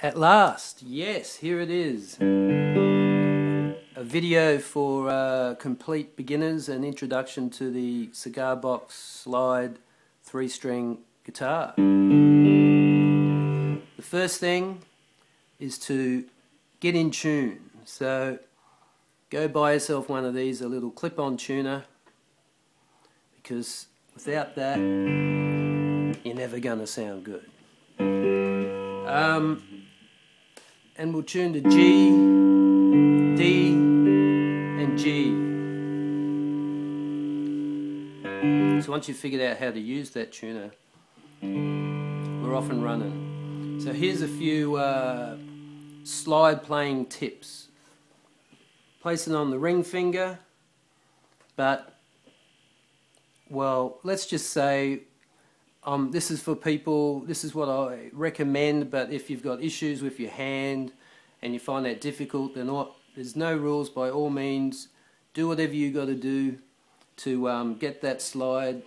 At last, yes, here it is. A video for complete beginners, an introduction to the Cigar Box slide 3-string guitar. The first thing is to get in tune. So go buy yourself one of these, a little clip-on tuner, because without that you're never going to sound good. And we'll tune to G, D and G. So once you've figured out how to use that tuner, we're off and running. So here's a few slide playing tips. Place it on the ring finger, but, well, let's just say this is for people, this is what I recommend, but if you've got issues with your hand and you find that difficult, there's no rules. By all means, do whatever you got to do to get that slide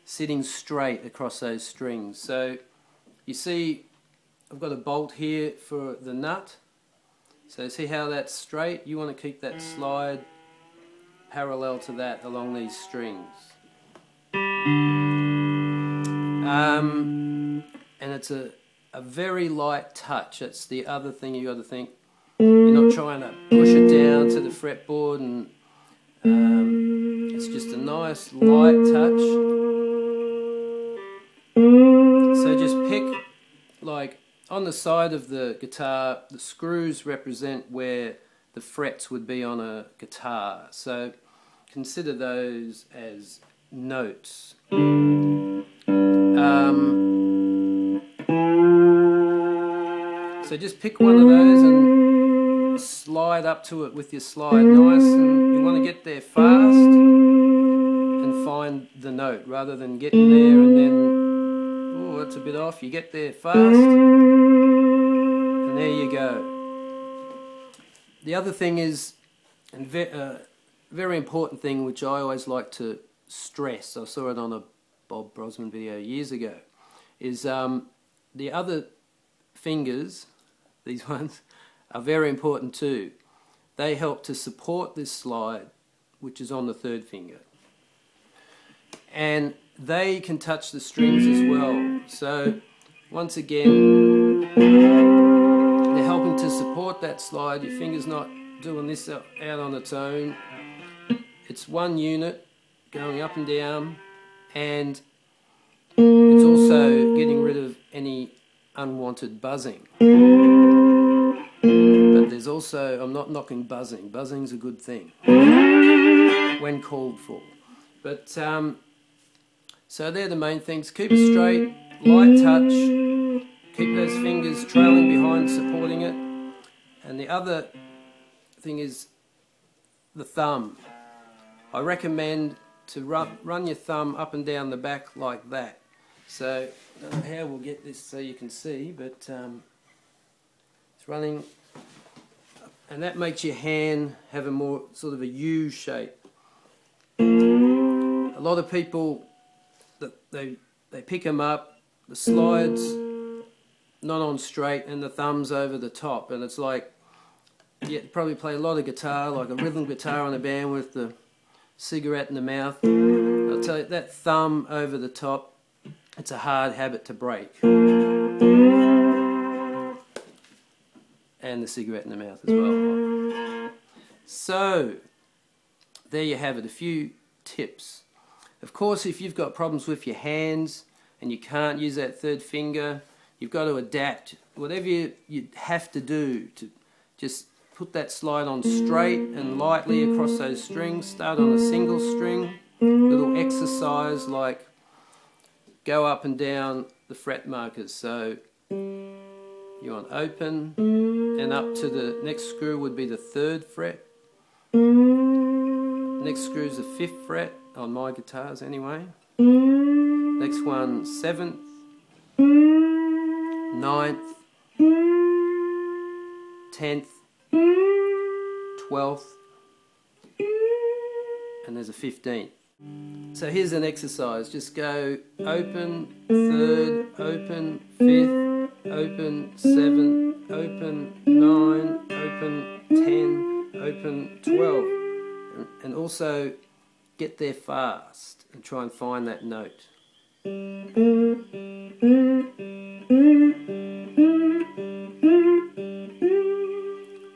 sitting straight across those strings. So you see I've got a bolt here for the nut. So see how that's straight? You want to keep that slide parallel to that along these strings. And it's a very light touch. That's the other thing you got to think. You're not trying to push it down to the fretboard, and it's just a nice light touch. So just pick, like on the side of the guitar, the screws represent where the frets would be on a guitar. So consider those as notes. So just pick one of those and slide up to it with your slide nice, and you want to get there fast and find the note rather than getting there and then, oh, that's a bit off. You get there fast and there you go. The other thing is, and very important thing which I always like to stress, I saw it on a Bob Brosman video years ago, is the other fingers, these ones, are very important too. They help to support this slide, which is on the third finger. And they can touch the strings as well. So once again, they're helping to support that slide. Your finger's not doing this out on its own. It's one unit going up and down, and it's also getting rid of any unwanted buzzing. But there's also, I'm not knocking buzzing. Buzzing's a good thing when called for. But so they're the main things. Keep it straight, light touch, keep those fingers trailing behind, supporting it. And the other thing is the thumb. I recommend to run your thumb up and down the back like that. So I don't know how we'll get this so you can see, but it's running, and that makes your hand have a more sort of a U shape. A lot of people, they pick them up, the slide's not on straight and the thumb's over the top, and it's like, you probably play a lot of guitar, like a rhythm guitar in a band with the cigarette in the mouth. I'll tell you, that thumb over the top, it's a hard habit to break. And the cigarette in the mouth as well. So, there you have it, a few tips. Of course, if you've got problems with your hands and you can't use that third finger, you've got to adapt. Whatever you have to do to just put that slide on straight and lightly across those strings. Start on a single string. Little exercise like go up and down the fret markers. So you want open, and up to the next screw would be the 3rd fret. Next screw is the 5th fret on my guitars anyway. Next one 7th, 9th, 10th, 12th, and there's a 15th. So here's an exercise. Just go open, 3rd, open, 5th, open, 7th, open 9, open 10, open 12. And also get there fast and try and find that note.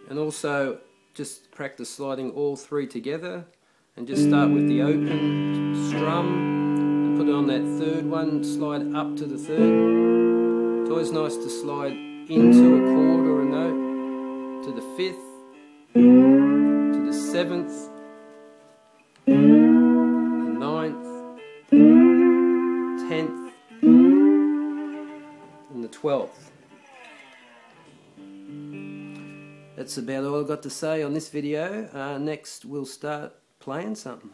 And also just practice sliding all three together, and just start with the open strum and put it on that third one, slide up to the third. It's always nice to slide into a chord or a note, to the fifth, to the seventh, the ninth, 10th, and the 12th. That's about all I've got to say on this video. Next we'll start playing something.